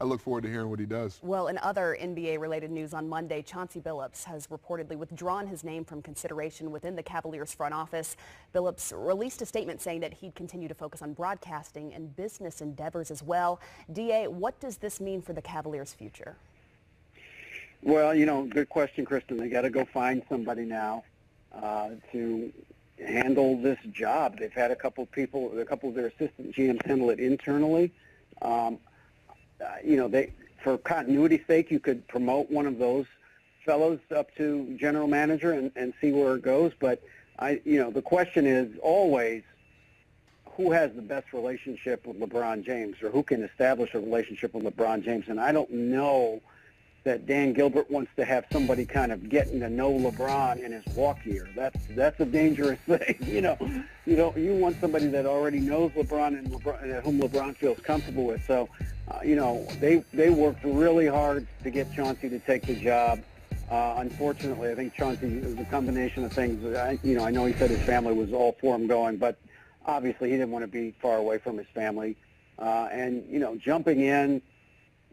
I look forward to hearing what he does. Well, in other NBA-related news on Monday, Chauncey Billups has reportedly withdrawn his name from consideration within the Cavaliers front office. Billups released a statement saying that he'd continue to focus on broadcasting and business endeavors as well. DA, what does this mean for the Cavaliers' future? Well, good question, Kristen. They got to go find somebody now to handle this job. They've had a couple of their assistant GMs handle it internally. For continuity's sake, you could promote one of those fellows up to general manager and see where it goes. But the question is always who has the best relationship with LeBron James, or who can establish a relationship with LeBron James. And I don't know that Dan Gilbert wants to have somebody kind of getting to know LeBron in his walk year. That's a dangerous thing. You want somebody that already knows LeBron and whom LeBron feels comfortable with. So, they worked really hard to get Chauncey to take the job. Unfortunately, I think Chauncey is a combination of things. I know he said his family was all for him going, but obviously he didn't want to be far away from his family. Jumping in,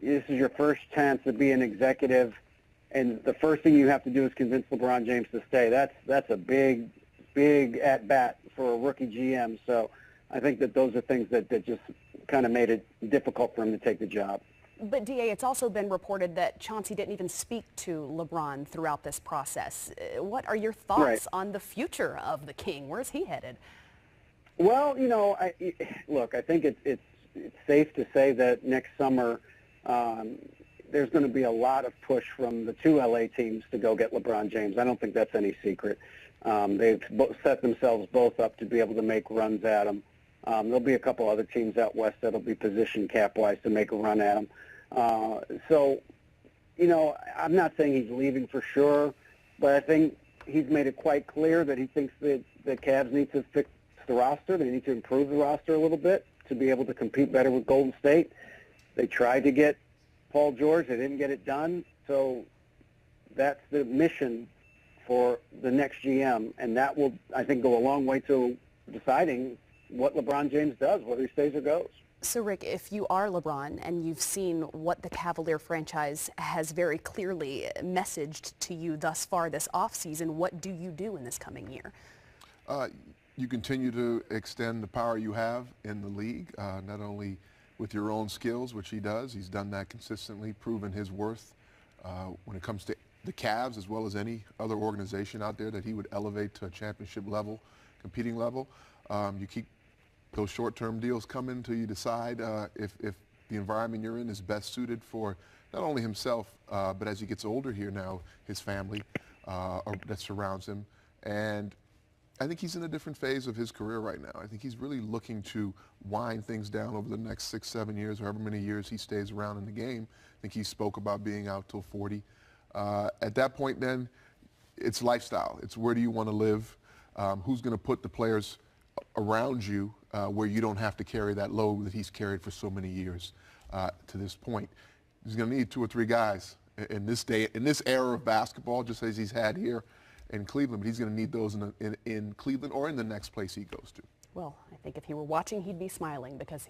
this is your first chance to be an executive, and the first thing you have to do is convince LeBron James to stay. That's a big at bat for a rookie GM. So I think that those are things that just kind of made it difficult for him to take the job. But, DA, it's also been reported that Chauncey didn't even speak to LeBron throughout this process. What are your thoughts on the future of the King? Where's he headed? Well, I think it's safe to say that next summer there's going to be a lot of push from the two LA teams to go get LeBron James. I don't think that's any secret. They've set themselves both up to be able to make runs at him. There'll be a couple other teams out west that'll be positioned cap-wise to make a run at him. I'm not saying he's leaving for sure, but I think he's made it quite clear that he thinks that the Cavs need to fix the roster. They need to improve the roster a little bit to be able to compete better with Golden State. They tried to get Paul George. They didn't get it done. So that's the mission for the next GM, and that will, I think, go a long way to deciding what LeBron James does, whether he stays or goes. So, Rick, if you are LeBron and you've seen what the Cavalier franchise has very clearly messaged to you thus far this offseason, what do you do in this coming year? You continue to extend the power you have in the league, not only with your own skills, which he does. He's done that consistently, proven his worth when it comes to the Cavs as well as any other organization out there that he would elevate to a championship level, competing level. You keep those short-term deals coming until you decide if the environment you're in is best suited for not only himself, but as he gets older here now, his family that surrounds him. And I think he's in a different phase of his career right now. I think he's really looking to wind things down over the next 6, 7 years, however many years he stays around in the game. I think he spoke about being out till 40. At that point then, it's lifestyle. It's where do you want to live? Who's going to put the players around you where you don't have to carry that load that he's carried for so many years to this point. He's going to need 2 or 3 guys in this era of basketball, just as he's had here in Cleveland, but he's going to need those in Cleveland or in the next place he goes to. Well, I think if he were watching, he'd be smiling because he